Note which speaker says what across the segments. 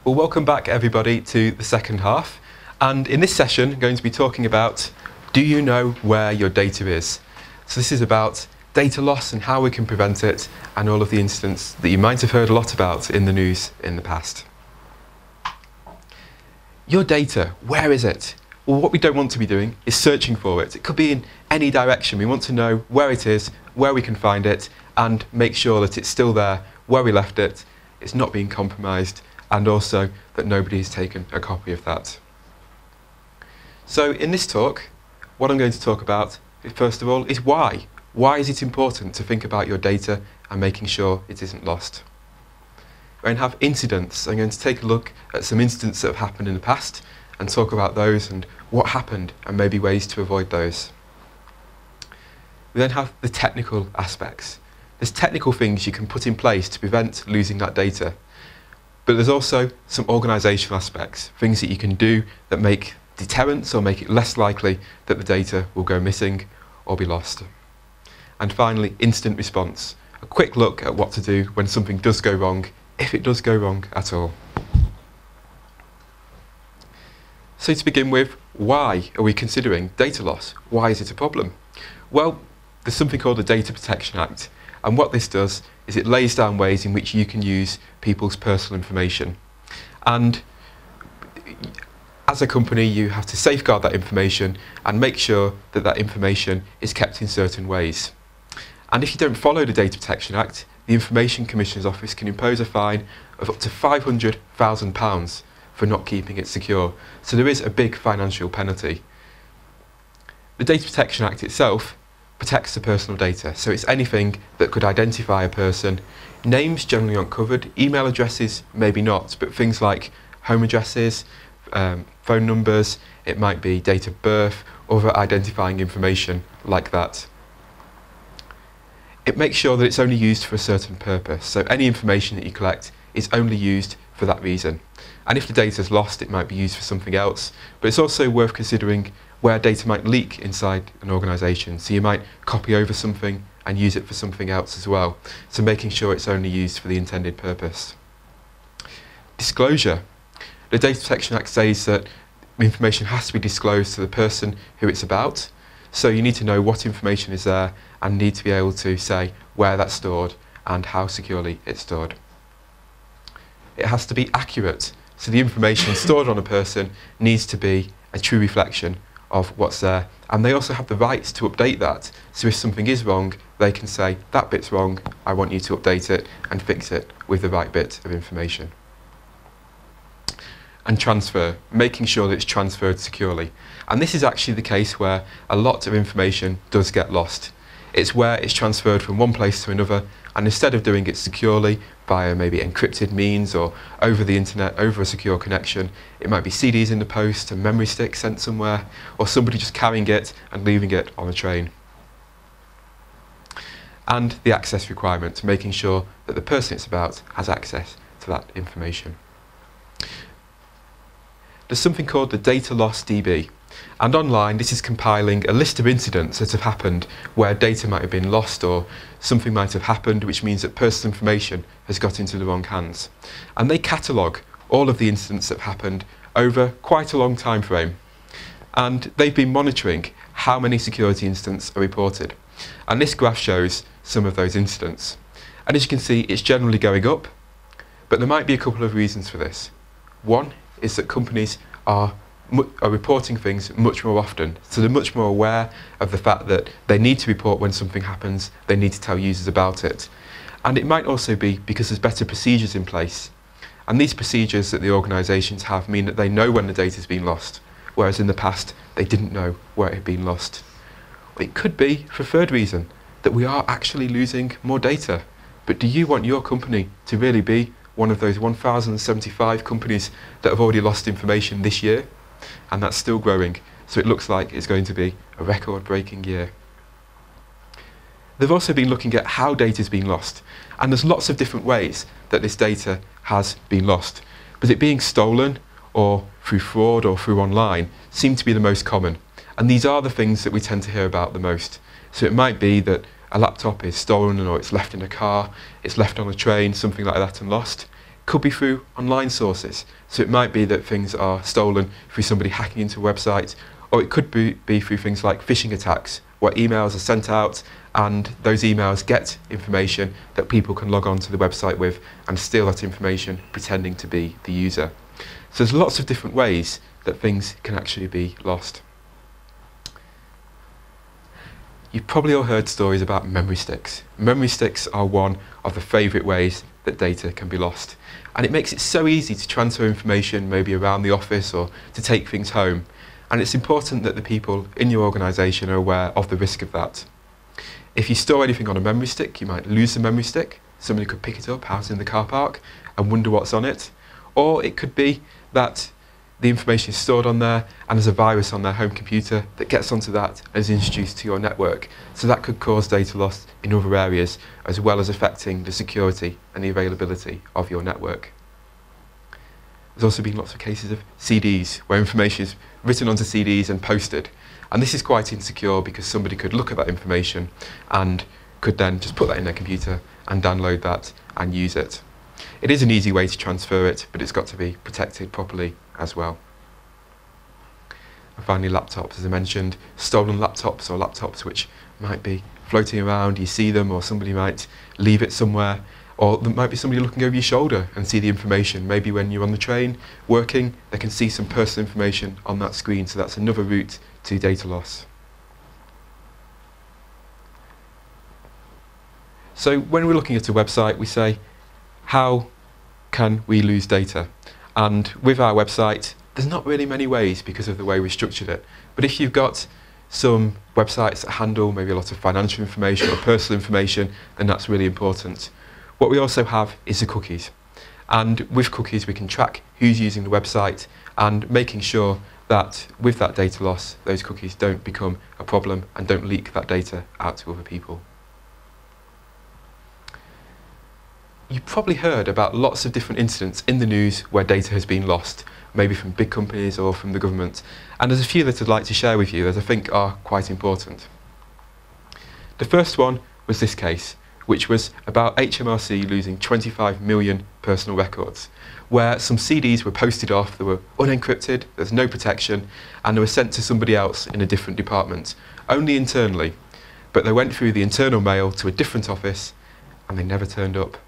Speaker 1: Well, welcome back everybody to the second half, and in this session I'm going to be talking about, do you know where your data is? So this is about data loss and how we can prevent it, and all of the incidents that you might have heard a lot about in the news in the past. Your data, where is it? Well, what we don't want to be doing is searching for it. It could be in any direction. We want to know where it is, where we can find it, and make sure that it's still there, where we left it, it's not being compromised, and also that nobody has taken a copy of that. So in this talk, what I'm going to talk about, first of all, is why. Why is it important to think about your data and making sure it isn't lost? We're going to have incidents. I'm going to take a look at some incidents that have happened in the past and talk about those and what happened and maybe ways to avoid those. We then have the technical aspects. There's technical things you can put in place to prevent losing that data. But there's also some organisational aspects, things that you can do that make deterrence or make it less likely that the data will go missing or be lost. And finally, instant response. A quick look at what to do when something does go wrong, if it does go wrong at all. So to begin with, why are we considering data loss? Why is it a problem? Well, there's something called the Data Protection Act, and what this does is it lays down ways in which you can use people's personal information. And as a company, you have to safeguard that information and make sure that that information is kept in certain ways. And if you don't follow the Data Protection Act, the Information Commissioner's Office can impose a fine of up to £500,000 for not keeping it secure. So there is a big financial penalty. The Data Protection Act itself protects the personal data, so it's anything that could identify a person. Names generally aren't covered, email addresses maybe not, but things like home addresses, phone numbers, it might be date of birth, other identifying information like that. It makes sure that it's only used for a certain purpose, so any information that you collect is only used for that reason. And if the data is lost, it might be used for something else, but it's also worth considering where data might leak inside an organisation. So you might copy over something and use it for something else as well. So making sure it's only used for the intended purpose. Disclosure. The Data Protection Act says that information has to be disclosed to the person who it's about. So you need to know what information is there and need to be able to say where that's stored and how securely it's stored. It has to be accurate. So the information stored on a person needs to be a true reflection of what's there, and they also have the rights to update that. So if something is wrong, they can say, that bit's wrong, I want you to update it and fix it with the right bit of information. And transfer, making sure that it's transferred securely. And this is actually the case where a lot of information does get lost. It's where it's transferred from one place to another, and instead of doing it securely via maybe encrypted means or over the internet, over a secure connection, it might be CDs in the post, a memory stick sent somewhere, or somebody just carrying it and leaving it on a train. And the access requirement, making sure that the person it's about has access to that information. There's something called the Data Loss DB. And online, this is compiling a list of incidents that have happened where data might have been lost or something might have happened, which means that personal information has got into the wrong hands. And they catalogue all of the incidents that have happened over quite a long time frame. And they've been monitoring how many security incidents are reported. And this graph shows some of those incidents. And as you can see, it's generally going up, but there might be a couple of reasons for this. One is that companies are reporting things much more often, so they're much more aware of the fact that they need to report when something happens, they need to tell users about it. And it might also be because there's better procedures in place, and these procedures that the organisations have mean that they know when the data's been lost, whereas in the past they didn't know where it had been lost. It could be, for a third reason, that we are actually losing more data. But do you want your company to really be one of those 1,075 companies that have already lost information this year? And that's still growing, so it looks like it's going to be a record-breaking year. They've also been looking at how data has been lost, and there's lots of different ways that this data has been lost, but it being stolen or through fraud or through online seem to be the most common, and these are the things that we tend to hear about the most. So it might be that a laptop is stolen or it's left in a car, it's left on a train, something like that, and lost. could be through online sources. So it might be that things are stolen through somebody hacking into a website, or it could be through things like phishing attacks, where emails are sent out and those emails get information that people can log on to the website with and steal that information pretending to be the user. So there's lots of different ways that things can actually be lost. You've probably all heard stories about memory sticks. Memory sticks are one of the favourite ways that data can be lost. And it makes it so easy to transfer information maybe around the office or to take things home. And it's important that the people in your organisation are aware of the risk of that. If you store anything on a memory stick, you might lose the memory stick. Somebody could pick it up out in the car park and wonder what's on it. Or it could be that the information is stored on there and there's a virus on their home computer that gets onto that and is introduced to your network. So that could cause data loss in other areas, as well as affecting the security and the availability of your network. There's also been lots of cases of CDs, where information is written onto CDs and posted. And this is quite insecure because somebody could look at that information and could then just put that in their computer and download that and use it. It is an easy way to transfer it, but it's got to be protected properly as well. And finally, laptops, as I mentioned, stolen laptops or laptops which might be floating around, you see them, or somebody might leave it somewhere, or there might be somebody looking over your shoulder and see the information. Maybe when you're on the train working, they can see some personal information on that screen, so that's another route to data loss. So when we're looking at a website, we say, how can we lose data? And with our website, there's not really many ways because of the way we structured it. But if you've got some websites that handle maybe a lot of financial information or personal information, then that's really important. What we also have is the cookies. And with cookies, we can track who's using the website and making sure that with that data loss, those cookies don't become a problem and don't leak that data out to other people. You've probably heard about lots of different incidents in the news where data has been lost, maybe from big companies or from the government. And there's a few that I'd like to share with you that I think are quite important. The first one was this case, which was about HMRC losing 25 million personal records, where some CDs were posted off, they were unencrypted, there's no protection, and they were sent to somebody else in a different department, only internally. But they went through the internal mail to a different office, and they never turned up.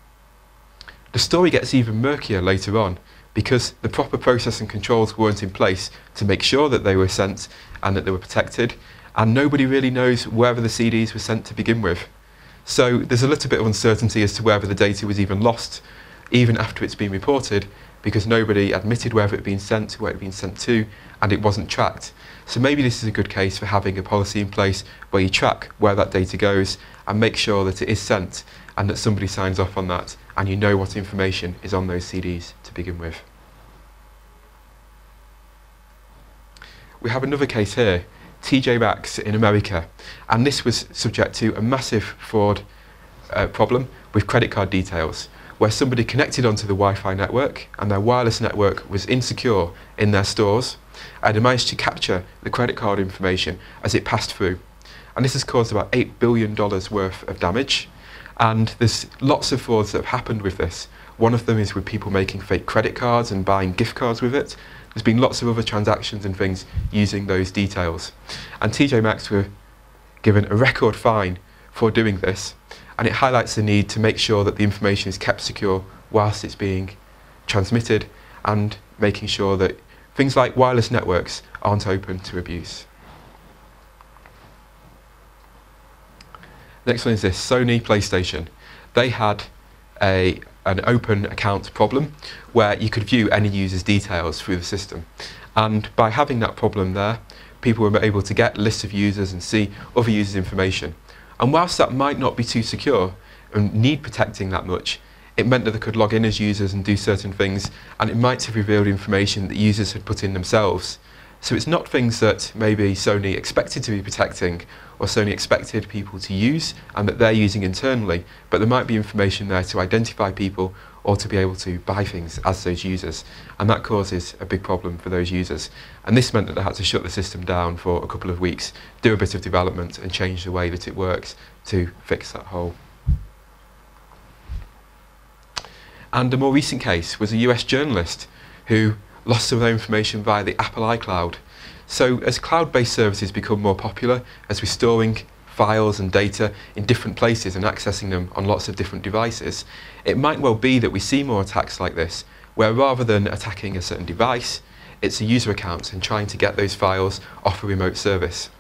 Speaker 1: The story gets even murkier later on, because the proper process and controls weren't in place to make sure that they were sent and that they were protected, and nobody really knows wherever the CDs were sent to begin with. So there's a little bit of uncertainty as to whether the data was even lost, even after it's been reported, because nobody admitted whether it had been sent, where it had been sent to, and it wasn't tracked. So maybe this is a good case for having a policy in place where you track where that data goes and make sure that it is sent and that somebody signs off on that and you know what information is on those CDs to begin with. We have another case here, TJ Maxx in America, and this was subject to a massive fraud problem with credit card details, where somebody connected onto the Wi-Fi network and their wireless network was insecure in their stores, and they managed to capture the credit card information as it passed through. And this has caused about $8 billion worth of damage, and there's lots of frauds that have happened with this. One of them is with people making fake credit cards and buying gift cards with it. There's been lots of other transactions and things using those details. And TJ Maxx were given a record fine for doing this, and it highlights the need to make sure that the information is kept secure whilst it's being transmitted, and making sure that things like wireless networks aren't open to abuse. Next one is this, Sony PlayStation. They had an open account problem where you could view any user's details through the system. And by having that problem there, people were able to get lists of users and see other users' information. And whilst that might not be too secure and need protecting that much, it meant that they could log in as users and do certain things, and it might have revealed information that users had put in themselves. So it's not things that maybe Sony expected to be protecting or Sony expected people to use and that they're using internally, but there might be information there to identify people or to be able to buy things as those users, and that causes a big problem for those users. And this meant that they had to shut the system down for a couple of weeks, do a bit of development and change the way that it works to fix that hole. And a more recent case was a US journalist who lost some of their information via the Apple iCloud. So as cloud-based services become more popular, as we're storing files and data in different places and accessing them on lots of different devices, it might well be that we see more attacks like this, where rather than attacking a certain device, it's a user account and trying to get those files off a remote service.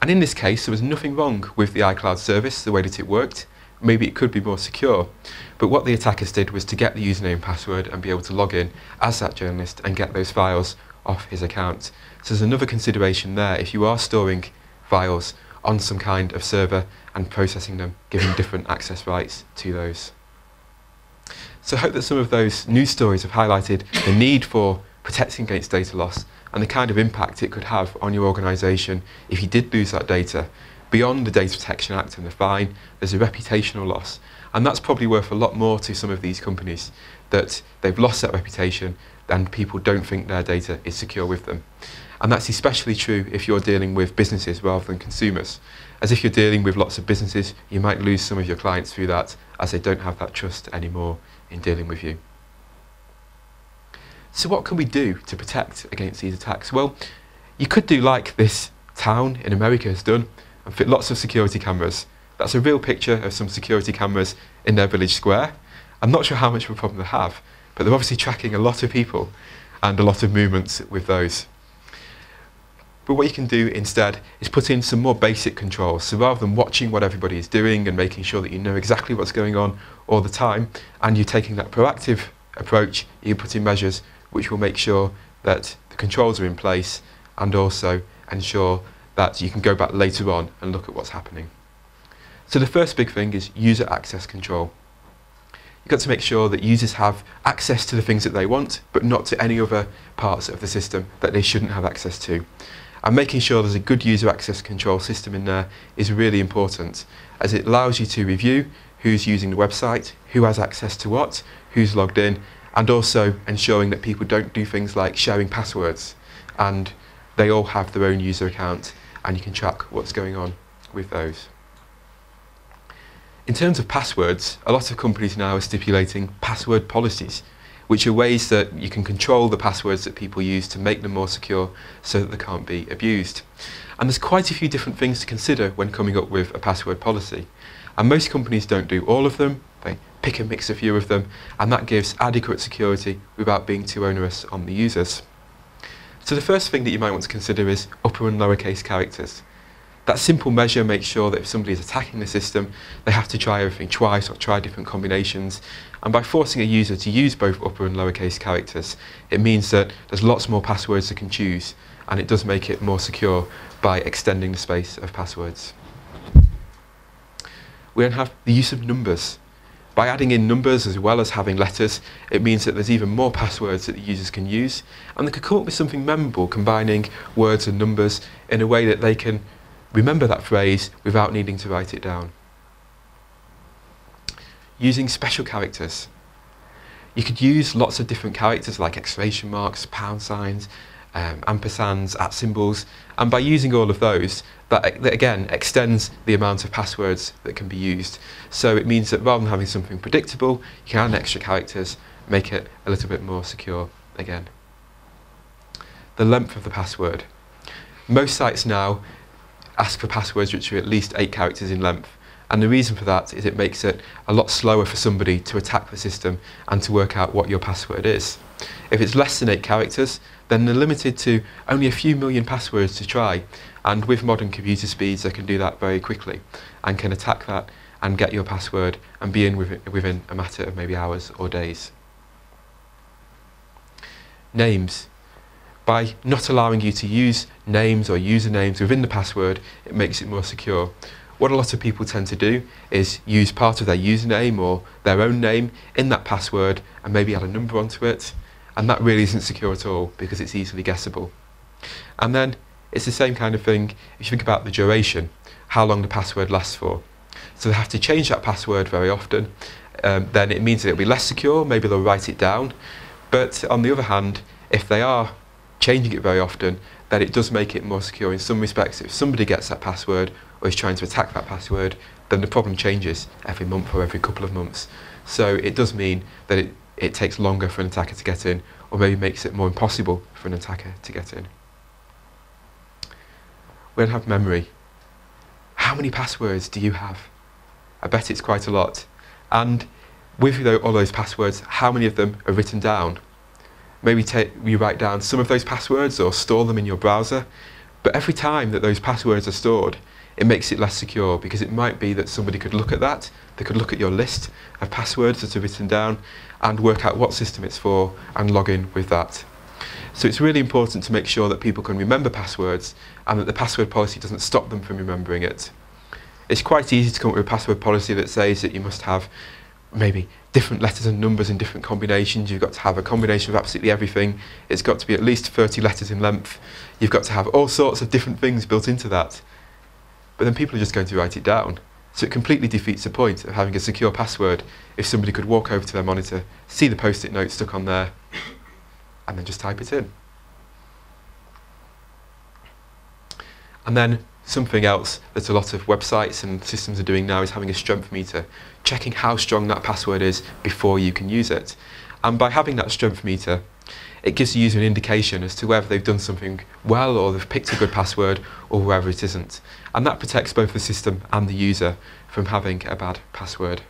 Speaker 1: And in this case, there was nothing wrong with the iCloud service, the way that it worked. Maybe it could be more secure. But what the attackers did was to get the username and password and be able to log in as that journalist and get those files off his account. So there's another consideration there if you are storing files on some kind of server and processing them, giving different access rights to those. So I hope that some of those news stories have highlighted the need for protecting against data loss and the kind of impact it could have on your organisation if you did lose that data. Beyond the Data Protection Act and the fine, there's a reputational loss, and that's probably worth a lot more to some of these companies, that they've lost that reputation and people don't think their data is secure with them. And that's especially true if you're dealing with businesses rather than consumers. As if you're dealing with lots of businesses, you might lose some of your clients through that, as they don't have that trust anymore in dealing with you. So what can we do to protect against these attacks? Well, you could do like this town in America has done, and fit lots of security cameras. That's a real picture of some security cameras in their village square. I'm not sure how much of a problem they have, but they're obviously tracking a lot of people and a lot of movements with those. But what you can do instead is put in some more basic controls. So rather than watching what everybody is doing and making sure that you know exactly what's going on all the time, and you're taking that proactive approach, you put in measures which will make sure that the controls are in place and also ensure that you can go back later on and look at what's happening. So the first big thing is user access control. You've got to make sure that users have access to the things that they want, but not to any other parts of the system that they shouldn't have access to. And making sure there's a good user access control system in there is really important, as it allows you to review who's using the website, who has access to what, who's logged in, and also ensuring that people don't do things like sharing passwords, and they all have their own user account, and you can track what's going on with those. In terms of passwords, a lot of companies now are stipulating password policies, which are ways that you can control the passwords that people use to make them more secure so that they can't be abused. And there's quite a few different things to consider when coming up with a password policy. And most companies don't do all of them, they pick and mix a few of them, and that gives adequate security without being too onerous on the users. So the first thing that you might want to consider is upper and lowercase characters. That simple measure makes sure that if somebody is attacking the system, they have to try everything twice or try different combinations. And by forcing a user to use both upper and lowercase characters, it means that there's lots more passwords they can choose, and it does make it more secure by extending the space of passwords. We then have the use of numbers. By adding in numbers as well as having letters, it means that there's even more passwords that the users can use, and they could come up with something memorable combining words and numbers in a way that they can remember that phrase without needing to write it down. Using special characters. You could use lots of different characters like exclamation marks, pound signs, ampersands, @ symbols, and by using all of those, that again extends the amount of passwords that can be used. So it means that rather than having something predictable, you can add extra characters, make it a little bit more secure again. The length of the password. Most sites now ask for passwords which are at least 8 characters in length, and the reason for that is it makes it a lot slower for somebody to attack the system and to work out what your password is. If it's less than 8 characters, then they're limited to only a few million passwords to try, and with modern computer speeds they can do that very quickly and can attack that and get your password and be in within a matter of maybe hours or days. Names. By not allowing you to use names or usernames within the password, it makes it more secure. What a lot of people tend to do is use part of their username or their own name in that password and maybe add a number onto it, and that really isn't secure at all because it's easily guessable. And then it's the same kind of thing if you think about the duration, how long the password lasts for. So they have to change that password very often, then it means that it'll be less secure, maybe they'll write it down, but on the other hand, if they are changing it very often, then it does make it more secure in some respects. If somebody gets that password or is trying to attack that password, then the problem changes every month or every couple of months. So it does mean that it takes longer for an attacker to get in, or maybe makes it more impossible for an attacker to get in. We don't have memory. How many passwords do you have? I bet it's quite a lot. And with all those passwords, how many of them are written down? Maybe you write down some of those passwords or store them in your browser, but every time that those passwords are stored, it makes it less secure, because it might be that somebody could look at that, they could look at your list of passwords that are written down and work out what system it's for and log in with that. So it's really important to make sure that people can remember passwords and that the password policy doesn't stop them from remembering it. It's quite easy to come up with a password policy that says that you must have maybe different letters and numbers in different combinations. You've got to have a combination of absolutely everything. It's got to be at least 30 letters in length. You've got to have all sorts of different things built into that. But then people are just going to write it down. So it completely defeats the point of having a secure password if somebody could walk over to their monitor, see the post-it note stuck on there, and then just type it in. And then something else that a lot of websites and systems are doing now is having a strength meter, checking how strong that password is before you can use it. And by having that strength meter, it gives the user an indication as to whether they've done something well, or they've picked a good password, or whether it isn't. And that protects both the system and the user from having a bad password.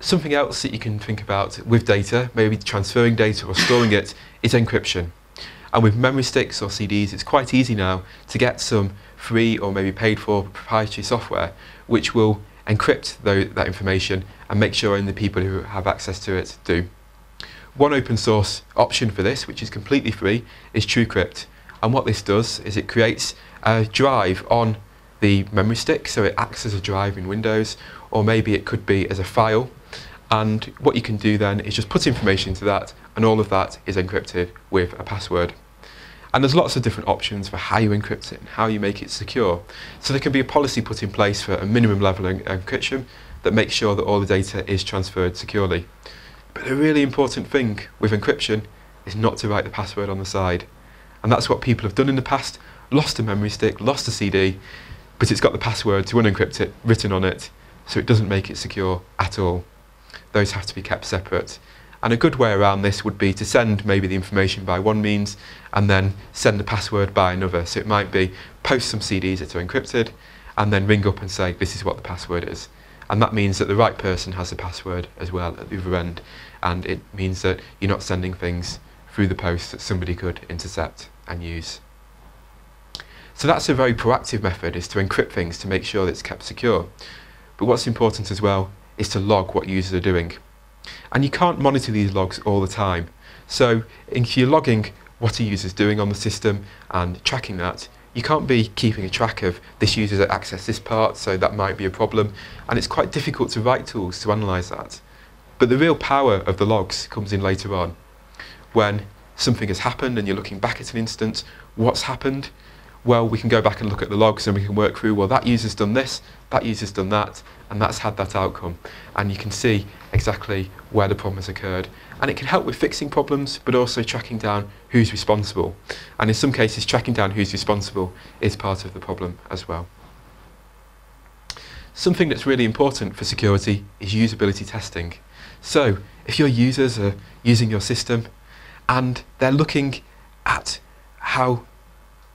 Speaker 1: Something else that you can think about with data, maybe transferring data or storing it, is encryption. And with memory sticks or CDs, it's quite easy now to get some free or maybe paid for proprietary software which will encrypt that information and make sure only the people who have access to it do. One open source option for this, which is completely free, is TrueCrypt. And what this does is it creates a drive on the memory stick, so it acts as a drive in Windows, or maybe it could be as a file. And what you can do then is just put information into that, and all of that is encrypted with a password. And there's lots of different options for how you encrypt it and how you make it secure. So there can be a policy put in place for a minimum level of encryption that makes sure that all the data is transferred securely. But a really important thing with encryption is not to write the password on the side. And that's what people have done in the past: lost a memory stick, lost a CD, but it's got the password to unencrypt it written on it, so it doesn't make it secure at all. Those have to be kept separate. And a good way around this would be to send maybe the information by one means and then send the password by another. So it might be post some CDs that are encrypted and then ring up and say this is what the password is. And that means that the right person has the password as well at the other end, and it means that you're not sending things through the post that somebody could intercept and use. So that's a very proactive method, is to encrypt things to make sure that it's kept secure. But what's important as well is to log what users are doing. And you can't monitor these logs all the time. So if you're logging what a user's doing on the system and tracking that, you can't be keeping a track of this user's accessed this part, so that might be a problem. And it's quite difficult to write tools to analyse that. But the real power of the logs comes in later on, when something has happened and you're looking back at an instance. What's happened? Well, we can go back and look at the logs and we can work through, well, that user's done this, that user's done that, and that's had that outcome. And you can see exactly where the problem has occurred. And it can help with fixing problems, but also tracking down who's responsible. And in some cases, tracking down who's responsible is part of the problem as well. Something that's really important for security is usability testing. So if your users are using your system and they're looking at how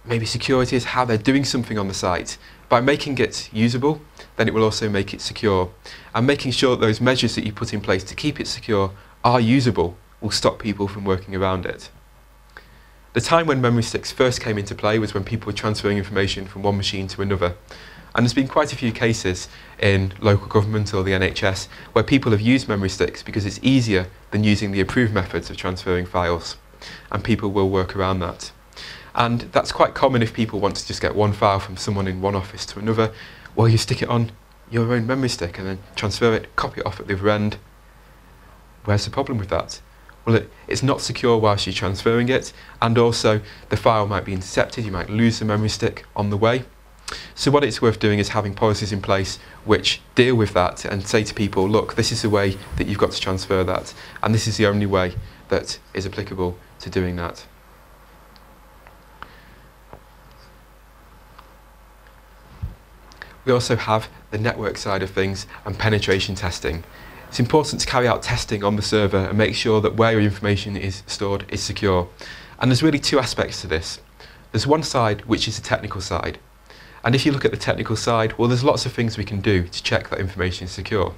Speaker 1: maybe security is, how they're doing something on the site, by making it usable, then it will also make it secure. And making sure that those measures that you put in place to keep it secure are usable will stop people from working around it. The time when memory sticks first came into play was when people were transferring information from one machine to another. And there's been quite a few cases in local government or the NHS where people have used memory sticks because it's easier than using the approved methods of transferring files. And people will work around that. And that's quite common if people want to just get one file from someone in one office to another. Well, you stick it on your own memory stick and then transfer it, copy it off at the other end. Where's the problem with that? Well, it's not secure whilst you're transferring it, and also the file might be intercepted, you might lose the memory stick on the way. So what it's worth doing is having policies in place which deal with that and say to people, look, this is the way that you've got to transfer that, and this is the only way that is applicable to doing that. We also have the network side of things and penetration testing. It's important to carry out testing on the server and make sure that where your information is stored is secure. And there's really two aspects to this. There's one side which is the technical side. And if you look at the technical side, well, there's lots of things we can do to check that information is secure.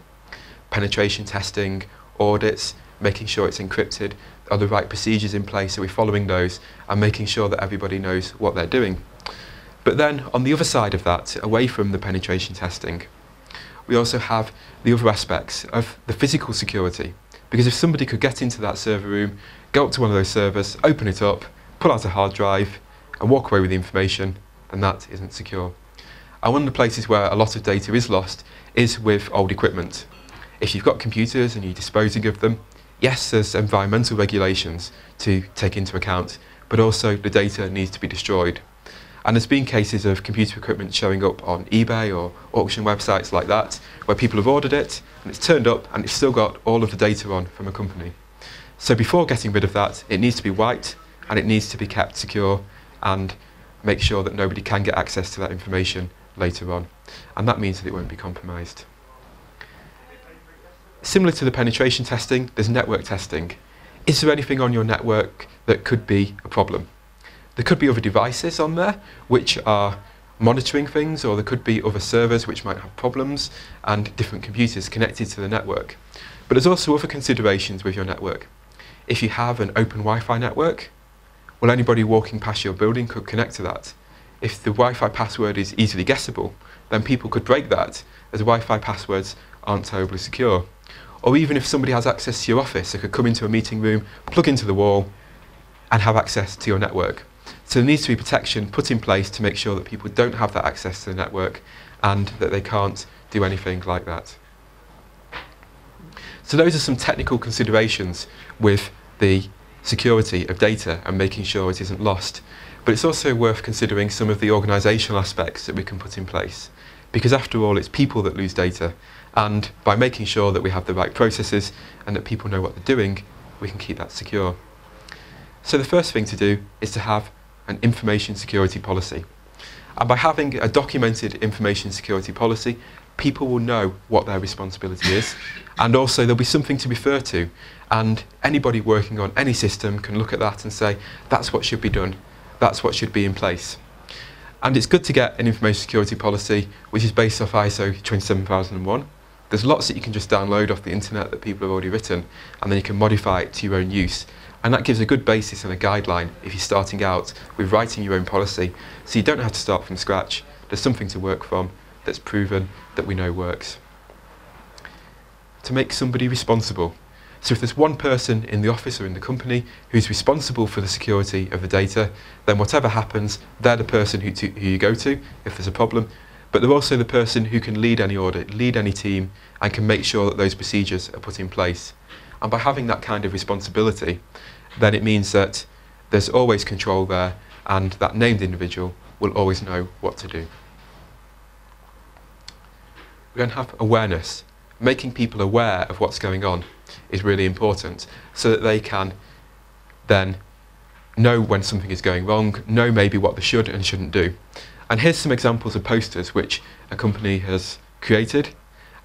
Speaker 1: Penetration testing, audits, making sure it's encrypted, are the right procedures in place, are we following those, and making sure that everybody knows what they're doing. But then, on the other side of that, away from the penetration testing, we also have the other aspects of the physical security. Because if somebody could get into that server room, go up to one of those servers, open it up, pull out a hard drive, and walk away with the information, then that isn't secure. And one of the places where a lot of data is lost is with old equipment. If you've got computers and you're disposing of them, yes, there's environmental regulations to take into account, but also the data needs to be destroyed. And there's been cases of computer equipment showing up on eBay or auction websites like that, where people have ordered it, and it's turned up, and it's still got all of the data on from a company. So before getting rid of that, it needs to be wiped, and it needs to be kept secure, and make sure that nobody can get access to that information later on. And that means that it won't be compromised. Similar to the penetration testing, there's network testing. Is there anything on your network that could be a problem? There could be other devices on there which are monitoring things, or there could be other servers which might have problems and different computers connected to the network. But there's also other considerations with your network. If you have an open Wi-Fi network, well, anybody walking past your building could connect to that. If the Wi-Fi password is easily guessable, then people could break that, as Wi-Fi passwords aren't terribly secure. Or even if somebody has access to your office, they could come into a meeting room, plug into the wall, and have access to your network. So there needs to be protection put in place to make sure that people don't have that access to the network and that they can't do anything like that. So those are some technical considerations with the security of data and making sure it isn't lost. But it's also worth considering some of the organisational aspects that we can put in place. Because after all, it's people that lose data, and by making sure that we have the right processes and that people know what they're doing, we can keep that secure. So the first thing to do is to have an information security policy. And by having a documented information security policy, people will know what their responsibility is, and also there'll be something to refer to, and anybody working on any system can look at that and say, that's what should be done, that's what should be in place. And it's good to get an information security policy which is based off ISO 27001. There's lots that you can just download off the internet that people have already written, and then you can modify it to your own use. And that gives a good basis and a guideline if you're starting out with writing your own policy, so you don't have to start from scratch. There's something to work from that's proven that we know works. To make somebody responsible. So if there's one person in the office or in the company who's responsible for the security of the data, then whatever happens, they're the person who you go to if there's a problem. But they're also the person who can lead any audit, lead any team, and can make sure that those procedures are put in place. And by having that kind of responsibility, then it means that there's always control there, and that named individual will always know what to do. We're going to have awareness. Making people aware of what's going on is really important, so that they can then know when something is going wrong, know maybe what they should and shouldn't do. And here's some examples of posters which a company has created,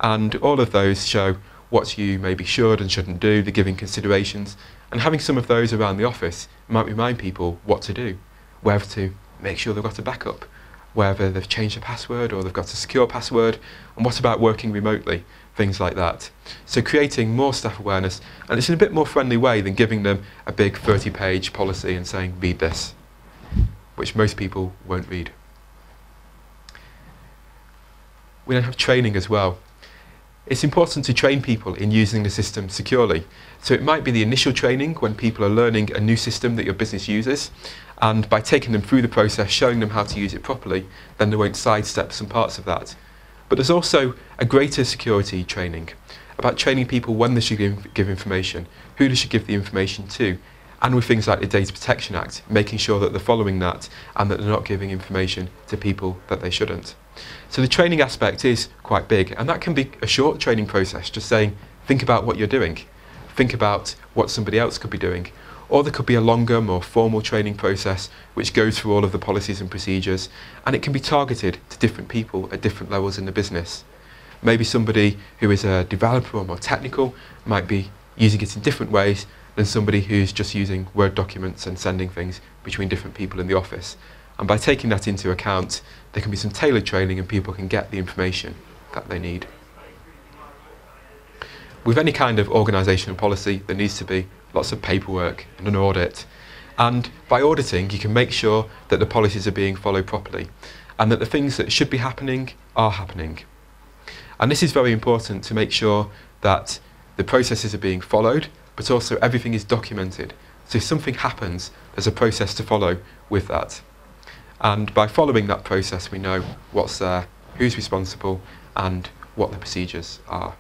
Speaker 1: and all of those show what you maybe should and shouldn't do, the giving considerations, and having some of those around the office might remind people what to do, whether to make sure they've got a backup, whether they've changed a password or they've got a secure password, and what about working remotely, things like that. So creating more staff awareness, and it's in a bit more friendly way than giving them a big 30-page policy and saying, read this, which most people won't read. We then have training as well. It's important to train people in using the system securely. So it might be the initial training when people are learning a new system that your business uses, and by taking them through the process, showing them how to use it properly, then they won't sidestep some parts of that. But there's also a greater security training about training people when they should give information, who they should give the information to, and with things like the Data Protection Act, making sure that they're following that and that they're not giving information to people that they shouldn't. So the training aspect is quite big, and that can be a short training process, just saying, think about what you're doing, think about what somebody else could be doing, Or there could be a longer, more formal training process which goes through all of the policies and procedures, and it can be targeted to different people at different levels in the business. Maybe somebody who is a developer or more technical might be using it in different ways than somebody who's just using Word documents and sending things between different people in the office. And by taking that into account, there can be some tailored training and people can get the information that they need. With any kind of organisational policy, there needs to be lots of paperwork and an audit. And by auditing, you can make sure that the policies are being followed properly and that the things that should be happening are happening. And this is very important to make sure that the processes are being followed, but also everything is documented. So if something happens, there's a process to follow with that. And by following that process, we know what's there, who's responsible, and what the procedures are.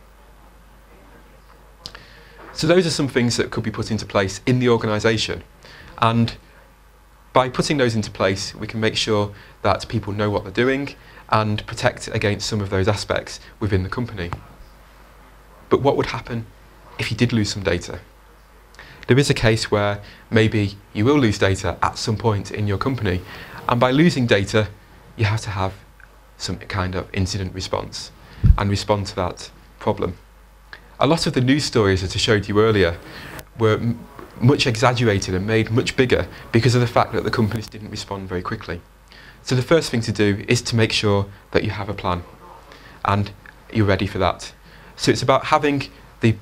Speaker 1: So those are some things that could be put into place in the organisation. And by putting those into place, we can make sure that people know what they're doing and protect against some of those aspects within the company. But what would happen if you did lose some data? There is a case where maybe you will lose data at some point in your company, and by losing data, you have to have some kind of incident response and respond to that problem. A lot of the news stories that I showed you earlier were much exaggerated and made much bigger because of the fact that the companies didn't respond very quickly. So the first thing to do is to make sure that you have a plan and you're ready for that. So it's about having the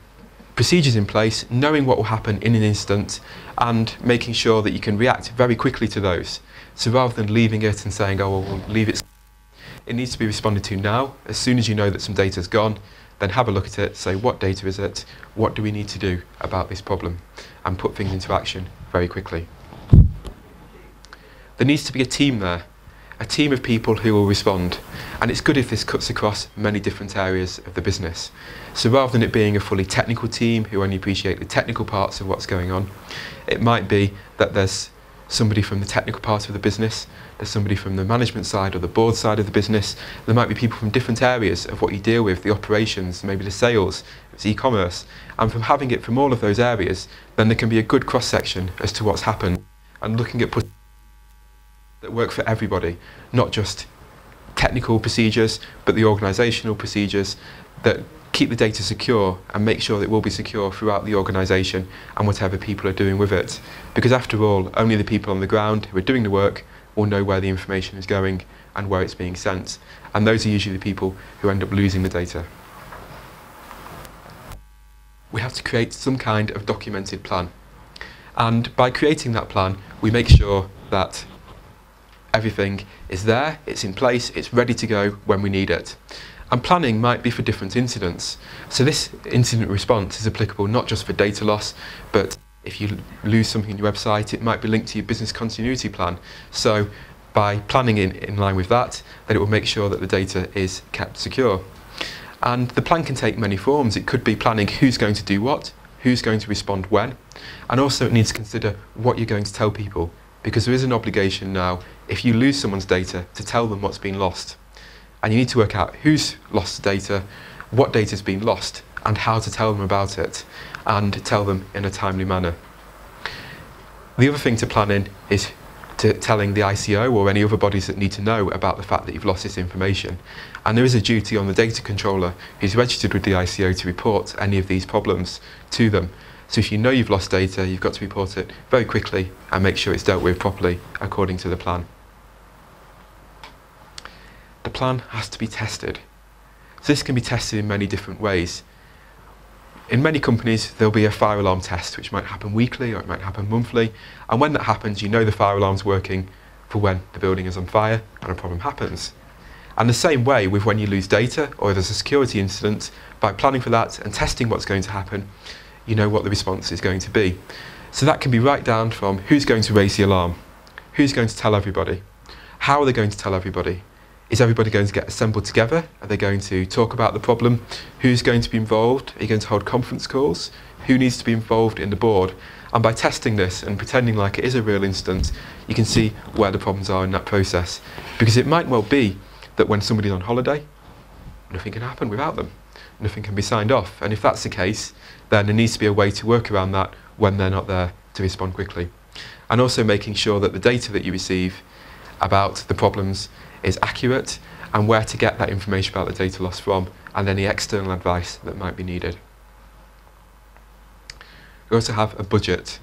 Speaker 1: procedures in place, knowing what will happen in an instant, and making sure that you can react very quickly to those. So rather than leaving it and saying, oh, well, we'll leave it, it needs to be responded to now. As soon as you know that some data's gone, then have a look at it, say what data is it, what do we need to do about this problem, and put things into action very quickly. There needs to be a team there, a team of people who will respond, and it's good if this cuts across many different areas of the business. So rather than it being a fully technical team who only appreciate the technical parts of what's going on, it might be that there's somebody from the technical part of the business, there's somebody from the management side or the board side of the business, there might be people from different areas of what you deal with, the operations, maybe the sales, it's e-commerce, and from having it from all of those areas, then there can be a good cross-section as to what's happened and looking at that work for everybody, not just technical procedures, but the organisational procedures that keep the data secure and make sure that it will be secure throughout the organisation and whatever people are doing with it. Because after all, only the people on the ground who are doing the work will know where the information is going and where it's being sent. And those are usually the people who end up losing the data. We have to create some kind of documented plan. And by creating that plan, we make sure that everything is there, it's in place, it's ready to go when we need it. And planning might be for different incidents. So this incident response is applicable not just for data loss, but if you lose something in your website, it might be linked to your business continuity plan. So by planning in line with that, then it will make sure that the data is kept secure. And the plan can take many forms. It could be planning who's going to do what, who's going to respond when, and also it needs to consider what you're going to tell people, because there is an obligation now, if you lose someone's data, to tell them what's been lost. And you need to work out who's lost the data, what data's been lost, and how to tell them about it, and tell them in a timely manner. The other thing to plan in is to telling the ICO or any other bodies that need to know about the fact that you've lost this information. And there is a duty on the data controller who's registered with the ICO to report any of these problems to them. So if you know you've lost data, you've got to report it very quickly and make sure it's dealt with properly according to the plan. The plan has to be tested. So this can be tested in many different ways. In many companies, there'll be a fire alarm test, which might happen weekly or it might happen monthly. And when that happens, you know the fire alarm's working for when the building is on fire and a problem happens. And the same way with when you lose data or there's a security incident, by planning for that and testing what's going to happen, you know what the response is going to be. So that can be right down from who's going to raise the alarm, who's going to tell everybody, how are they going to tell everybody, is everybody going to get assembled together, are they going to talk about the problem, who's going to be involved, are you going to hold conference calls, who needs to be involved in the board. And by testing this and pretending like it is a real instance, you can see where the problems are in that process. Because it might well be that when somebody's on holiday, nothing can happen without them. Nothing can be signed off. And if that's the case, then there needs to be a way to work around that when they're not there to respond quickly. And also making sure that the data that you receive about the problems is accurate, and where to get that information about the data loss from, and any external advice that might be needed. We also have a budget.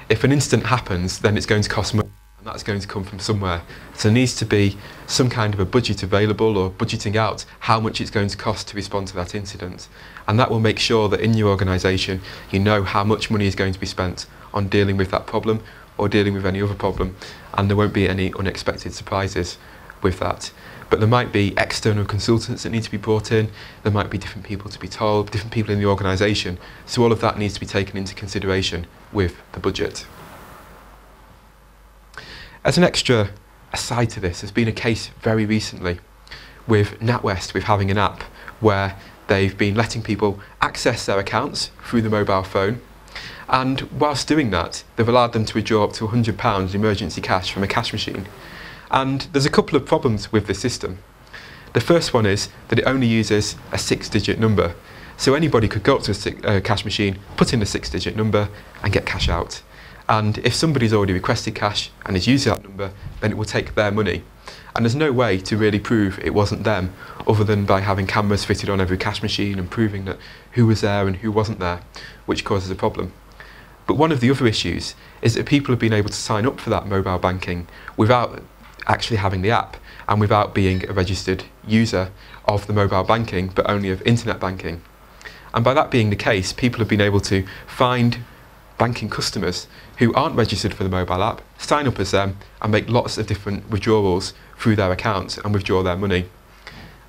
Speaker 1: If an incident happens, then it's going to cost money, and that's going to come from somewhere. So there needs to be some kind of a budget available, or budgeting out how much it's going to cost to respond to that incident. And that will make sure that in your organisation you know how much money is going to be spent on dealing with that problem or dealing with any other problem, and there won't be any unexpected surprises with that. But there might be external consultants that need to be brought in, there might be different people to be told, different people in the organisation, so all of that needs to be taken into consideration with the budget. As an extra aside to this, there's been a case very recently with NatWest, with having an app where they've been letting people access their accounts through the mobile phone, and whilst doing that they've allowed them to withdraw up to £100 emergency cash from a cash machine. And there's a couple of problems with this system. The first one is that it only uses a 6-digit number. So anybody could go up to a cash machine, put in a 6-digit number and get cash out. And if somebody's already requested cash and is using that number, then it will take their money. And there's no way to really prove it wasn't them, other than by having cameras fitted on every cash machine and proving that who was there and who wasn't there, which causes a problem. But one of the other issues is that people have been able to sign up for that mobile banking without actually having the app, and without being a registered user of the mobile banking, but only of internet banking. And by that being the case, people have been able to find banking customers who aren't registered for the mobile app, sign up as them, and make lots of different withdrawals through their accounts and withdraw their money.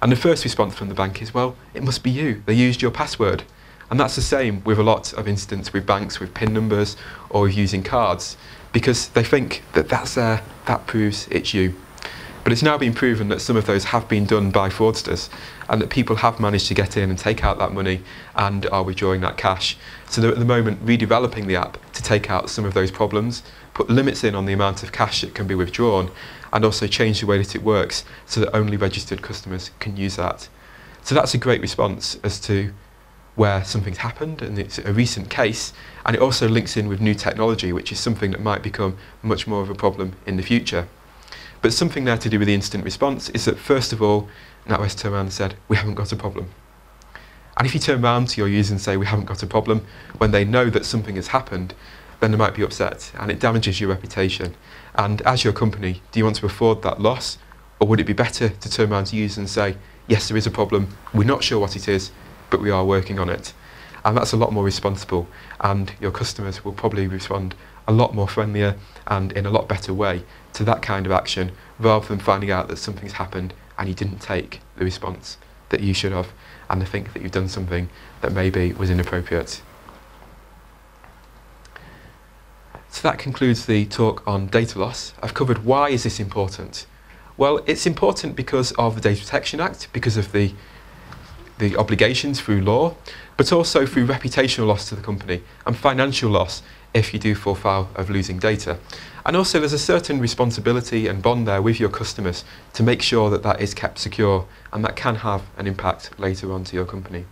Speaker 1: And the first response from the bank is, well, it must be you, they used your password. And that's the same with a lot of instances with banks with PIN numbers or with using cards, because they think that that's there, that proves it's you. But it's now been proven that some of those have been done by fraudsters, and that people have managed to get in and take out that money and are withdrawing that cash. So they're at the moment redeveloping the app to take out some of those problems, put limits in on the amount of cash that can be withdrawn, and also change the way that it works so that only registered customers can use that. So that's a great response as to where something's happened, and it's a recent case, and it also links in with new technology, which is something that might become much more of a problem in the future. But something there to do with the instant response is that, first of all, NatWest turned around and said, we haven't got a problem. And if you turn around to your users and say, we haven't got a problem, when they know that something has happened, then they might be upset, and it damages your reputation. And as your company, do you want to afford that loss, or would it be better to turn around to users and say, yes, there is a problem, we're not sure what it is, but we are working on it? And that's a lot more responsible, and your customers will probably respond a lot more friendlier and in a lot better way to that kind of action, rather than finding out that something's happened and you didn't take the response that you should have, and they think that you've done something that maybe was inappropriate. So that concludes the talk on data loss. I've covered why is this important. Well, it's important because of the Data Protection Act, because of the obligations through law, but also through reputational loss to the company and financial loss if you do fall foul of losing data. And also there's a certain responsibility and bond there with your customers to make sure that that is kept secure, and that can have an impact later on to your company.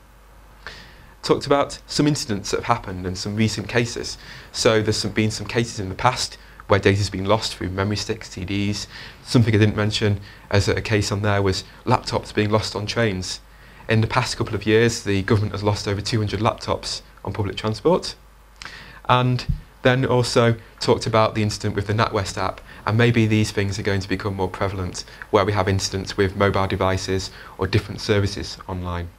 Speaker 1: Talked about some incidents that have happened and some recent cases. So there's been some cases in the past where data's been lost through memory sticks, CDs. Something I didn't mention as a case on there was laptops being lost on trains. In the past couple of years, the government has lost over 200 laptops on public transport. And then also talked about the incident with the NatWest app, and maybe these things are going to become more prevalent where we have incidents with mobile devices or different services online.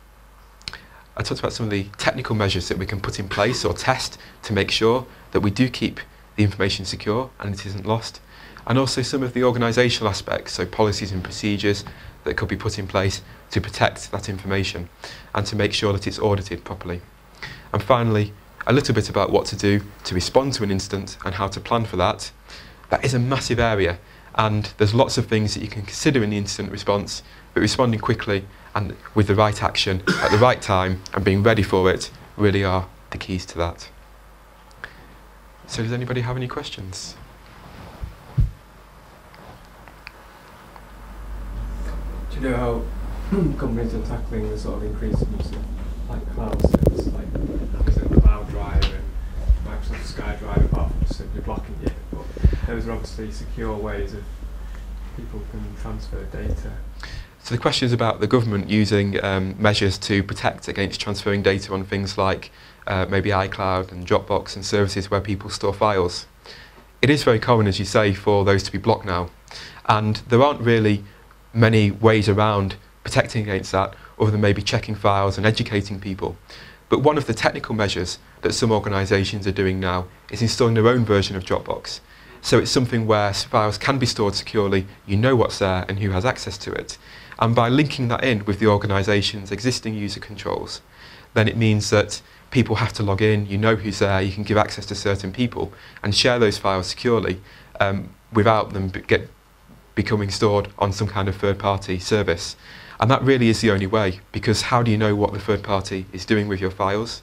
Speaker 1: I talked about some of the technical measures that we can put in place or test to make sure that we do keep the information secure and it isn't lost, and also some of the organisational aspects, so policies and procedures that could be put in place to protect that information and to make sure that it's audited properly. And finally, a little bit about what to do to respond to an incident and how to plan for that. That is a massive area, and there's lots of things that you can consider in the incident response, but responding quickly and with the right action at the right time and being ready for it really are the keys to that. So does anybody have any questions?
Speaker 2: Do you know how companies are tackling the sort of increased use of like cloud services like Amazon Cloud Drive and Microsoft SkyDrive, apart those are obviously secure ways of people can transfer data.
Speaker 1: So the question is about the government using measures to protect against transferring data on things like maybe iCloud and Dropbox and services where people store files. It is very common, as you say, for those to be blocked now. And there aren't really many ways around protecting against that other than maybe checking files and educating people. But one of the technical measures that some organisations are doing now is installing their own version of Dropbox. So it's something where files can be stored securely, you know what's there and who has access to it. And by linking that in with the organisation's existing user controls, then it means that people have to log in, you know who's there, you can give access to certain people and share those files securely without them becoming stored on some kind of third-party service. And that really is the only way, because how do you know what the third party is doing with your files?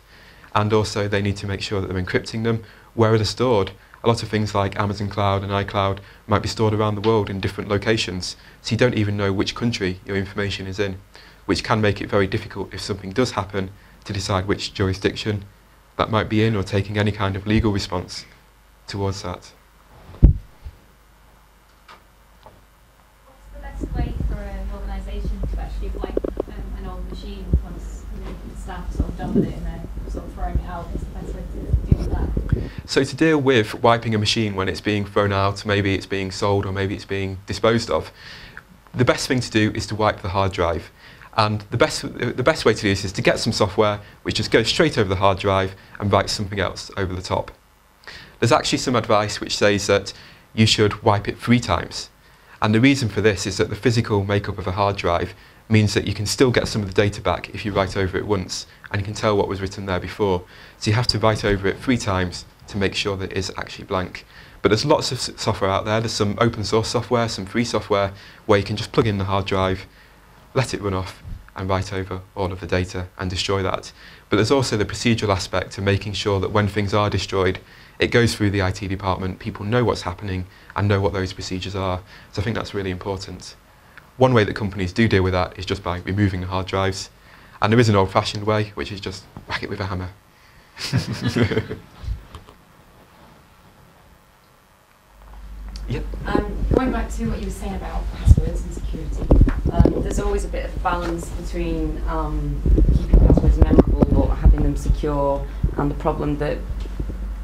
Speaker 1: And also they need to make sure that they're encrypting them. Where are they stored? A lot of things like Amazon Cloud and iCloud might be stored around the world in different locations, so you don't even know which country your information is in, which can make it very difficult if something does happen to decide which jurisdiction that might be in or taking any kind of legal response towards that.
Speaker 3: What's the best way for an organisation to actually wipe an old machine once the staff sort of done with it and they're sort of throwing it out? What's the best way to deal with that?
Speaker 1: So to deal with wiping a machine when it's being thrown out, maybe it's being sold or maybe it's being disposed of, the best thing to do is to wipe the hard drive. And the best way to do this is to get some software which just goes straight over the hard drive and writes something else over the top. There's actually some advice which says that you should wipe it 3 times. And the reason for this is that the physical makeup of a hard drive means that you can still get some of the data back if you write over it once, and you can tell what was written there before. So you have to write over it 3 times to make sure that it is actually blank. But there's lots of software out there. There's some open source software, some free software, where you can just plug in the hard drive, let it run off, and write over all of the data and destroy that. But there's also the procedural aspect of making sure that when things are destroyed, it goes through the IT department, people know what's happening and know what those procedures are. So I think that's really important. One way that companies do deal with that is just by removing the hard drives. And there is an old-fashioned way, which is just whack it with a hammer. Yep.
Speaker 4: Going back to what you were saying about passwords and security, there's always a bit of a balance between keeping passwords memorable or having them secure, and the problem that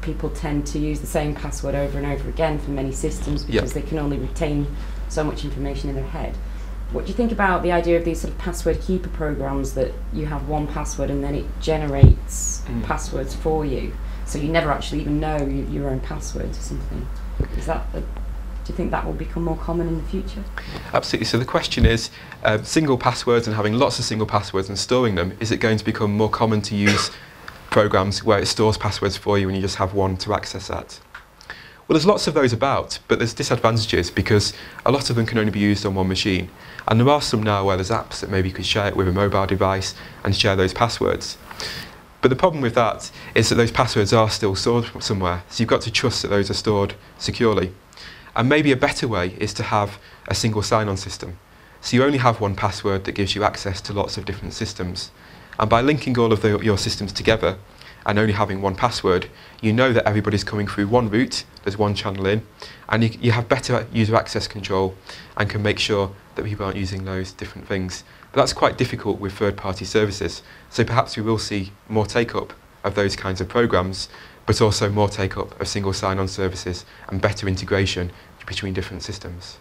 Speaker 4: people tend to use the same password over and over again for many systems because they can only retain so much information in their head. What do you think about the idea of these sort of password keeper programs that you have one password and then it generates passwords for you, so you never actually even know your own password or something? Is that do you think that will become more common in the future?
Speaker 1: Absolutely. So the question is, single passwords and having lots of single passwords and storing them, is it going to become more common to use programs where it stores passwords for you and you just have one to access that? Well, there's lots of those about, but there's disadvantages because a lot of them can only be used on one machine. And there are some now where there's apps that maybe you could share it with a mobile device and share those passwords. But the problem with that is that those passwords are still stored somewhere, so you've got to trust that those are stored securely. And maybe a better way is to have a single sign-on system. So you only have one password that gives you access to lots of different systems. And by linking all of your systems together and only having one password, you know that everybody's coming through one route, there's one channel in, and you have better user access control and can make sure that people aren't using those different things. But that's quite difficult with third-party services. So perhaps we will see more take-up of those kinds of programs, but also more take-up of single sign-on services and better integration between different systems.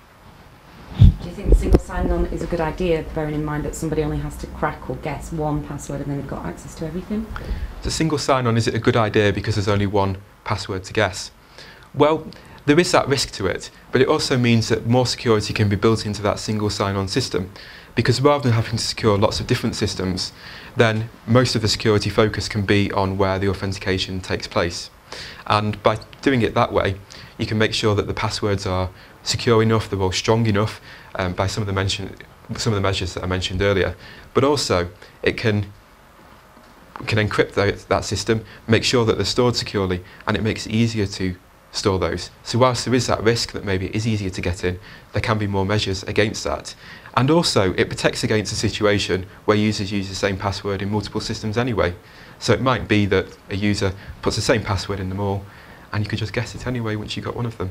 Speaker 4: Do you think single sign-on is a good idea, bearing in mind that somebody only has to crack or guess one password and then they've got access to everything?
Speaker 1: The single sign-on, is it a good idea because there's only one password to guess? Well, there is that risk to it, but it also means that more security can be built into that single sign-on system, because rather than having to secure lots of different systems, then most of the security focus can be on where the authentication takes place. And by doing it that way, you can make sure that the passwords are secure enough, they're all strong enough by some of the measures that I mentioned earlier, but also it can encrypt that system, make sure that they're stored securely, and it makes it easier to store those. So whilst there is that risk that maybe it is easier to get in, there can be more measures against that. And also it protects against a situation where users use the same password in multiple systems anyway. So it might be that a user puts the same password in them all and you could just guess it anyway once you got one of them.